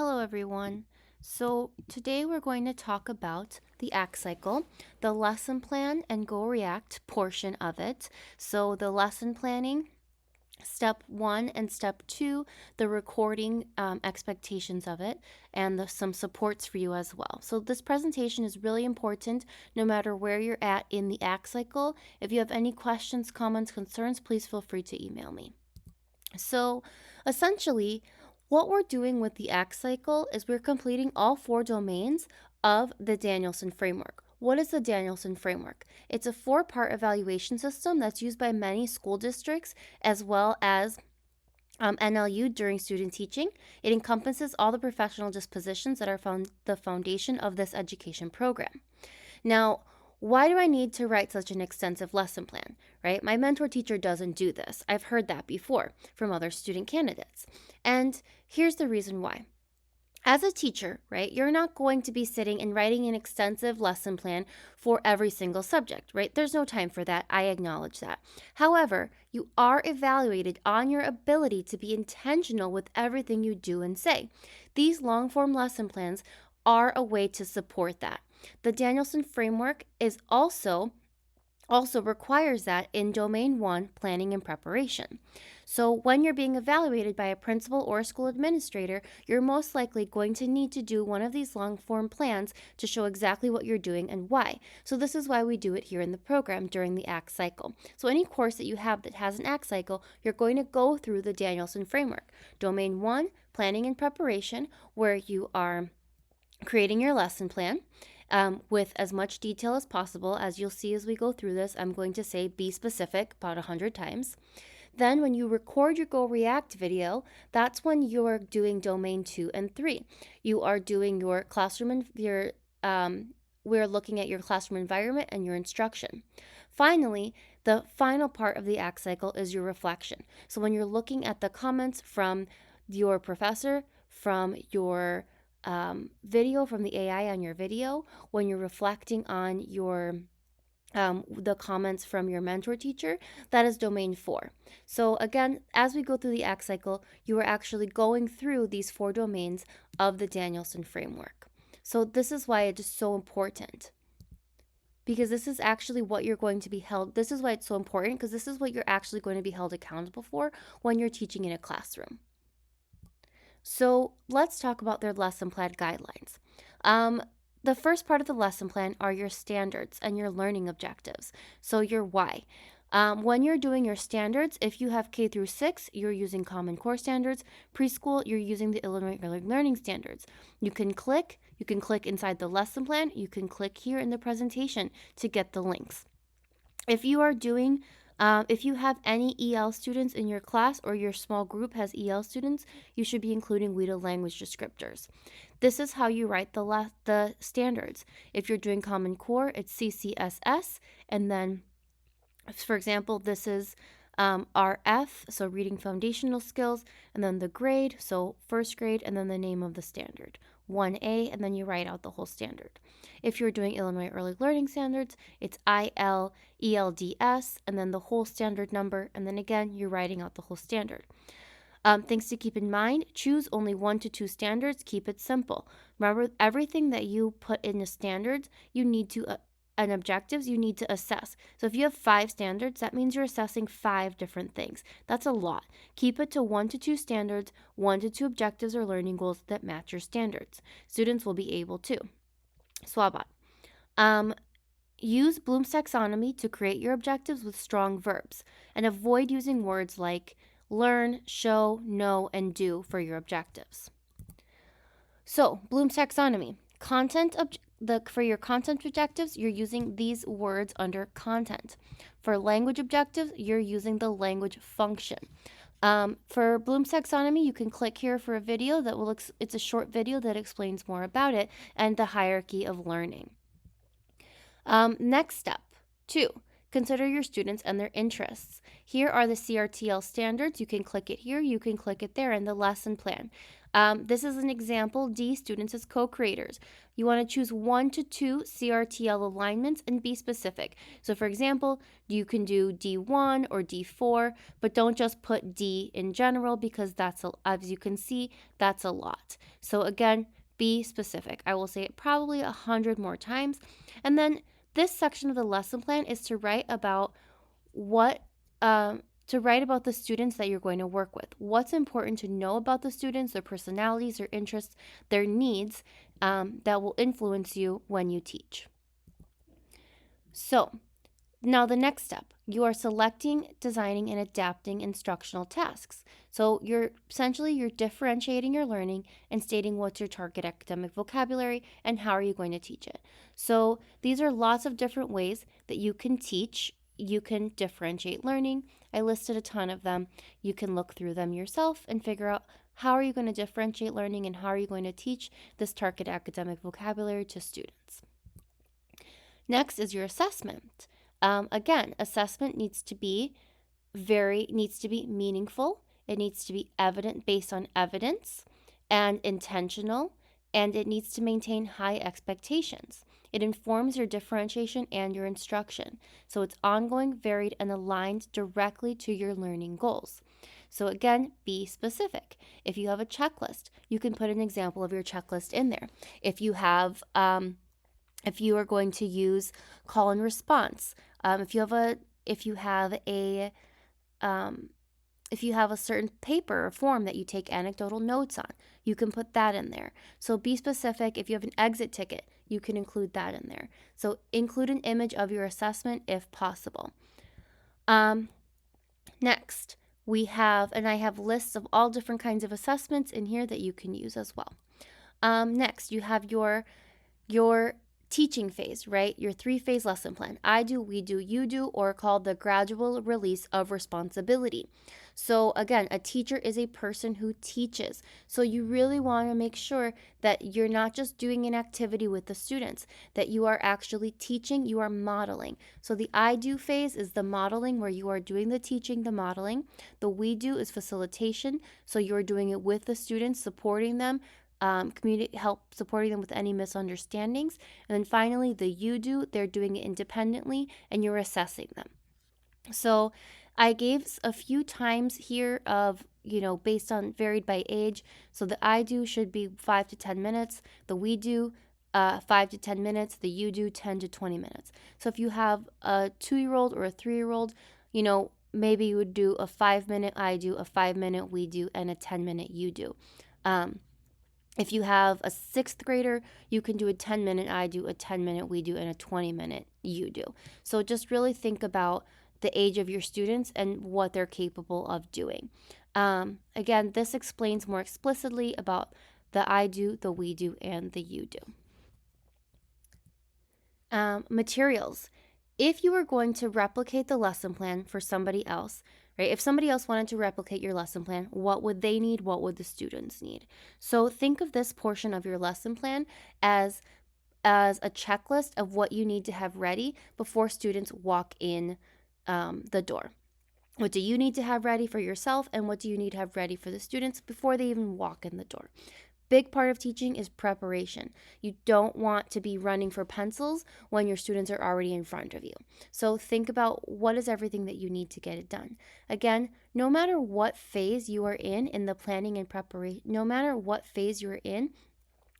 Hello everyone. So today we're going to talk about the ACT cycle, the lesson plan and GoReact portion of it. So the lesson planning, step 1 and step 2, the recording expectations of it, and some supports for you as well. So this presentation is really important no matter where you're at in the ACT cycle. If you have any questions, comments, concerns, please feel free to email me. So essentially, what we're doing with the ACT cycle is we're completing all 4 domains of the Danielson framework. What is the Danielson framework? It's a 4-part evaluation system that's used by many school districts as well as NLU during student teaching. It encompasses all the professional dispositions that are the foundation of this education program. Now, why do I need to write such an extensive lesson plan, right? My mentor teacher doesn't do this. I've heard that before from other student candidates. And here's the reason why. As a teacher, right, you're not going to be sitting and writing an extensive lesson plan for every single subject, right? There's no time for that. I acknowledge that. However, you are evaluated on your ability to be intentional with everything you do and say. These long-form lesson plans are a way to support that. The Danielson framework is also requires that in Domain 1, planning and preparation. So when you're being evaluated by a principal or a school administrator, you're most likely going to need to do one of these long-form plans to show exactly what you're doing and why. So this is why we do it here in the program during the ACT cycle. So any course that you have that has an ACT cycle, you're going to go through the Danielson framework. Domain 1, planning and preparation, where you are creating your lesson plan. With as much detail as possible. As you'll see as we go through this, I'm going to say be specific about 100 times. Then when you record your GoReact video, that's when you're doing domain 2 and 3. You are doing your classroom, we're looking at your classroom environment and your instruction. Finally, the final part of the ACT cycle is your reflection. So when you're looking at the comments from your professor, from your video, from the AI on your video, when you're reflecting on your the comments from your mentor teacher, that is domain 4. So again, as we go through the ACT cycle, you are actually going through these 4 domains of the Danielson framework. So this is why it is so important, because this is actually what you're going to be held. This is why it's so important, because this is what you're actually going to be held accountable for when you're teaching in a classroom. So let's talk about their lesson plan guidelines. The first part of the lesson plan are your standards and your learning objectives. So your why. When you're doing your standards, if you have K through 6, you're using Common Core standards. Preschool, you're using the Illinois Early Learning Standards. You can click inside the lesson plan. You can click here in the presentation to get the links. If you are doing if you have any EL students in your class or your small group has EL students, you should be including WIDA language descriptors. This is how you write the standards. If you're doing Common Core, it's CCSS, and then, for example, this is RF, so reading foundational skills, and then the grade, so first grade, and then the name of the standard, 1A, and then you write out the whole standard. If you're doing Illinois Early Learning Standards, it's IL, ELDS, and then the whole standard number, and then again, you're writing out the whole standard. Things to keep in mind: choose only 1 to 2 standards, keep it simple. Remember, everything that you put in the standards, you need to and objectives, you need to assess. So if you have 5 standards, that means you're assessing 5 different things. That's a lot. Keep it to 1 to 2 standards, 1 to 2 objectives or learning goals that match your standards. Students will be able to. Swabat. Use Bloom's taxonomy to create your objectives with strong verbs, and avoid using words like learn, show, know, and do for your objectives. So, Bloom's taxonomy. For your content objectives, you're using these words under content. For language objectives, you're using the language function. For Bloom's taxonomy, you can click here for a video it's a short video that explains more about it and the hierarchy of learning. Next step, 2. Consider your students and their interests. Here are the CRTL standards. You can click it here, you can click it there, and the lesson plan. This is an example. D, students as co-creators. You want to choose 1 to 2 CRTL alignments and be specific. So for example, you can do D1 or D4, but don't just put D in general because as you can see, that's a lot. So again, be specific. I will say it probably 100 more times. And then this section of the lesson plan is to write about the students that you're going to work with. What's important to know about the students, their personalities, their interests, their needs, that will influence you when you teach. So now the next step, you are selecting, designing, and adapting instructional tasks. So you're differentiating your learning and stating what's your target academic vocabulary and how are you going to teach it. So these are lots of different ways that you can teach. You can differentiate learning. I listed a ton of them. You can look through them yourself and figure out how are you going to differentiate learning and how are you going to teach this target academic vocabulary to students. Next is your assessment. Again, assessment needs to be meaningful. It needs to be evident based on evidence and intentional, and it needs to maintain high expectations. It informs your differentiation and your instruction. So it's ongoing, varied, and aligned directly to your learning goals. So again, be specific. If you have a checklist, you can put an example of your checklist in there. If you are going to use call and response, if you have a certain paper or form that you take anecdotal notes on, you can put that in there. So be specific. If you have an exit ticket, you can include that in there. So include an image of your assessment if possible. Next, I have lists of all different kinds of assessments in here that you can use as well. Next, you have your teaching phase, right? Your 3-phase lesson plan. I do, we do, you do, or called the gradual release of responsibility. So again, a teacher is a person who teaches. So you really want to make sure that you're not just doing an activity with the students, that you are actually teaching, you are modeling. So the I do phase is the modeling where you are doing the teaching, the modeling. The we do is facilitation. So you're doing it with the students, supporting them, help supporting them with any misunderstandings. And then finally, the you do, they're doing it independently and you're assessing them. So I gave a few times here of, based on varied by age. So the I do should be 5 to 10 minutes. The we do, 5 to 10 minutes. The you do, 10 to 20 minutes. So if you have a 2-year-old or a 3-year-old, maybe you would do a 5-minute I do, a 5-minute we do, and a 10-minute you do. If you have a 6th grader, you can do a 10-minute I do, a 10-minute we do, and a 20-minute you do. So just really think about the age of your students and what they're capable of doing. Again, this explains more explicitly about the I do, the we do, and the you do. Materials. If you are going to replicate the lesson plan for somebody else, right? If somebody else wanted to replicate your lesson plan, what would they need? What would the students need? So think of this portion of your lesson plan as a checklist of what you need to have ready before students walk in the door. What do you need to have ready for yourself, and what do you need to have ready for the students before they even walk in the door? Big part of teaching is preparation. You don't want to be running for pencils when your students are already in front of you. So think about what is everything that you need to get it done. Again, no matter what phase you are in the planning and preparation, no matter what phase you're in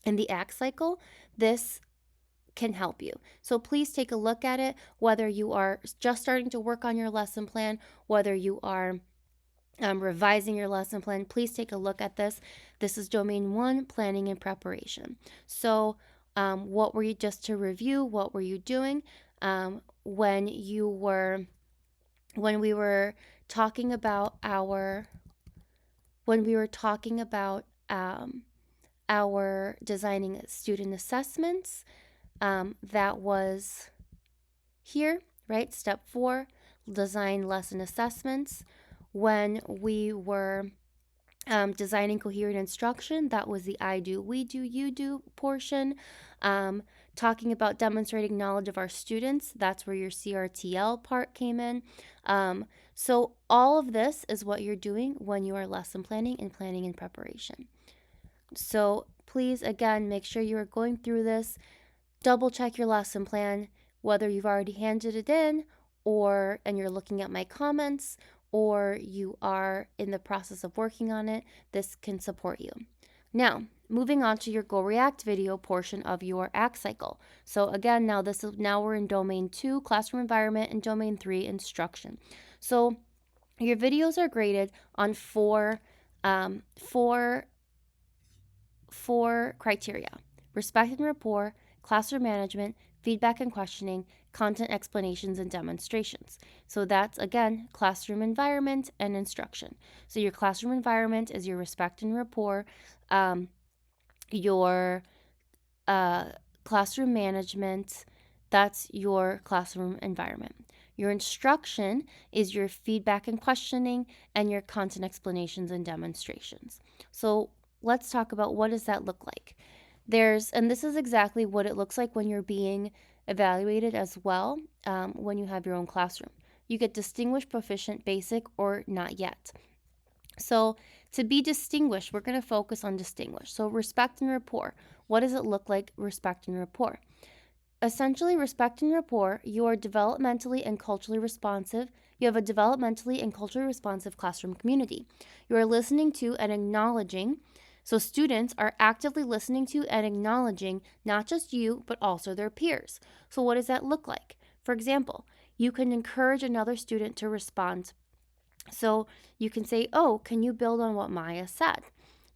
the ACT cycle, this can help you. So please take a look at it, whether you are just starting to work on your lesson plan, whether you are revising your lesson plan. Please take a look at this. This is domain 1, planning and preparation. So just to review, what were you doing when we were talking about our designing student assessments? That was here, right? Step 4, design lesson assessments. When we were designing coherent instruction, that was the I do, we do, you do portion. Talking about demonstrating knowledge of our students, that's where your CRTL part came in. So all of this is what you're doing when you are lesson planning and preparation. So please, again, make sure you are going through this. Double check your lesson plan, whether you've already handed it in and you're looking at my comments, or you are in the process of working on it. This can support you. Now, moving on to your GoReact video portion of your ACT cycle. So again, now we're in domain 2, classroom environment, and domain 3, instruction. So your videos are graded on four criteria: respect and rapport, classroom management, feedback and questioning, content explanations, and demonstrations. So that's, again, classroom environment and instruction. So your classroom environment is your respect and rapport. Your classroom management, that's your classroom environment. Your instruction is your feedback and questioning, and your content explanations and demonstrations. So let's talk about, what does that look like? And this is exactly what it looks like when you're being evaluated as well, when you have your own classroom. You get distinguished, proficient, basic, or not yet. So to be distinguished, we're going to focus on distinguished. So respect and rapport. What does it look like, respect and rapport? Essentially, respect and rapport, you are developmentally and culturally responsive. You have a developmentally and culturally responsive classroom community. You are listening to and acknowledging. So students are actively listening to and acknowledging not just you, but also their peers. So what does that look like? For example, you can encourage another student to respond. So you can say, oh, can you build on what Maya said?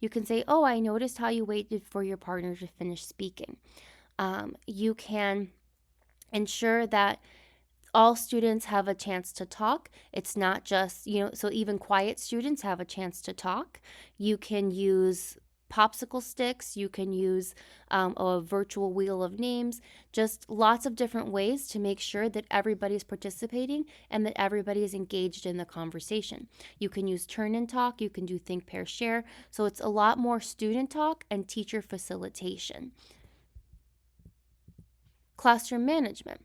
You can say, oh, I noticed how you waited for your partner to finish speaking. You can ensure that all students have a chance to talk. It's not just, so even quiet students have a chance to talk. You can use popsicle sticks. You can use a virtual wheel of names, just lots of different ways to make sure that everybody's participating and that everybody is engaged in the conversation. You can use turn and talk. You can do think, pair, share. So it's a lot more student talk and teacher facilitation. Classroom management.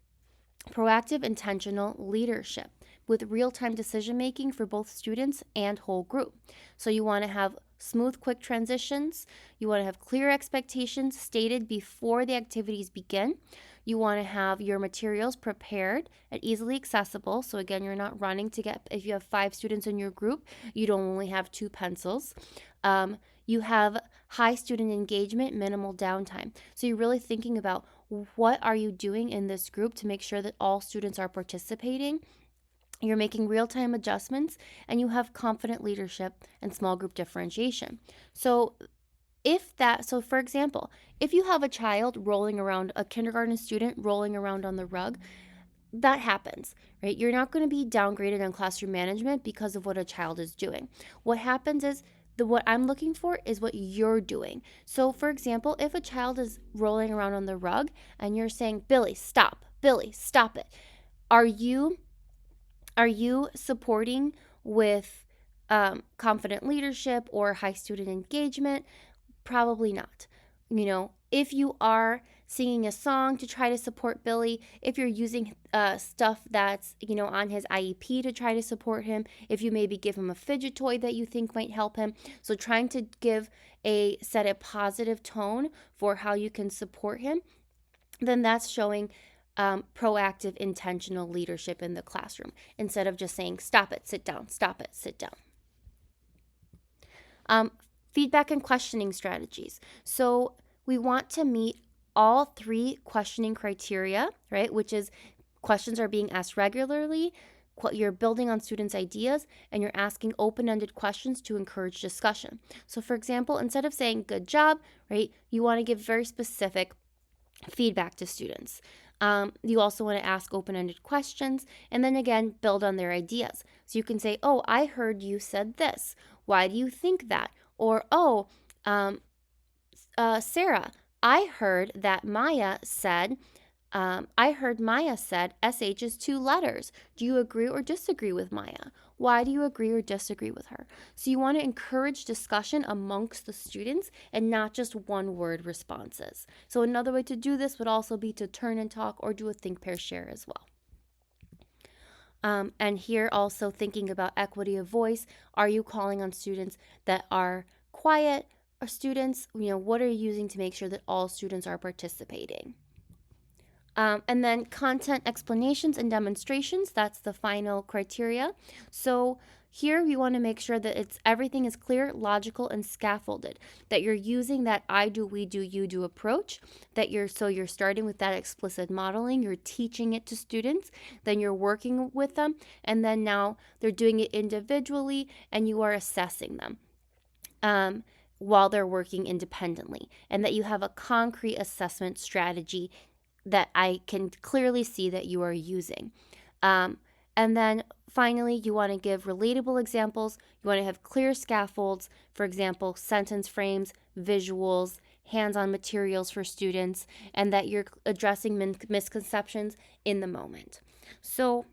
Proactive, intentional leadership with real-time decision making for both students and whole group. So you want to have smooth, quick transitions. You want to have clear expectations stated before the activities begin. You want to have your materials prepared and easily accessible. So again, you're not running to get, if you have 5 students in your group, you don't only have 2 pencils. You have high student engagement, minimal downtime. So you're really thinking about, what are you doing in this group to make sure that all students are participating? You're making real-time adjustments, and you have confident leadership and small group differentiation. So for example, if you have a child rolling around, a kindergarten student rolling around on the rug, that happens, right? You're not going to be downgraded on classroom management because of what a child is doing. What happens is, what I'm looking for is what you're doing. So for example, if a child is rolling around on the rug and you're saying, Billy, stop it. Are you supporting with confident leadership or high student engagement? Probably not. If you are singing a song to try to support Billy, if you're using stuff that's, on his IEP to try to support him, if you maybe give him a fidget toy that you think might help him. So trying to set a positive tone for how you can support him, then that's showing proactive, intentional leadership in the classroom, instead of just saying, stop it, sit down, stop it, sit down. Feedback and questioning strategies. So we want to meet all 3 questioning criteria, right? Which is, questions are being asked regularly, you're building on students' ideas, and you're asking open-ended questions to encourage discussion. So for example, instead of saying good job, right, you want to give very specific feedback to students. You also want to ask open-ended questions, and then again, build on their ideas. So you can say, oh, I heard you said this. Why do you think that? Or, oh, Sarah, I heard Maya said SH is 2 letters. Do you agree or disagree with Maya? Why do you agree or disagree with her? So you want to encourage discussion amongst the students and not just one-word responses. So another way to do this would also be to turn and talk or do a think, pair, share as well. And here also thinking about equity of voice. Are you calling on students that are quiet, students, what are you using to make sure that all students are participating? And then content explanations and demonstrations, that's the final criteria. So here we want to make sure that everything is clear, logical, and scaffolded, that you're using that I do, we do, you do approach, you're starting with that explicit modeling, you're teaching it to students, then you're working with them, and then now they're doing it individually and you are assessing them. While they're working independently, and that you have a concrete assessment strategy that I can clearly see that you are using. And then finally, you want to give relatable examples. You want to have clear scaffolds, for example, sentence frames, visuals, hands-on materials for students, and that you're addressing misconceptions in the moment. So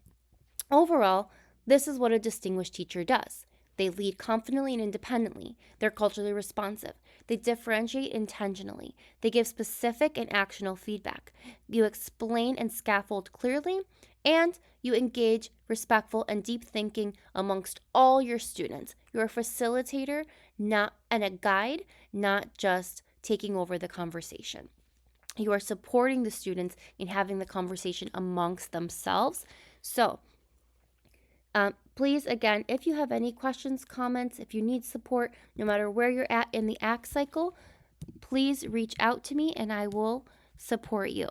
overall, this is what a distinguished teacher does. They lead confidently and independently. They're culturally responsive. They differentiate intentionally. They give specific and actionable feedback. You explain and scaffold clearly, and you engage respectful and deep thinking amongst all your students. You're a facilitator, and a guide, not just taking over the conversation. You are supporting the students in having the conversation amongst themselves. So, please, again, if you have any questions, comments, if you need support, no matter where you're at in the ACT cycle, please reach out to me and I will support you.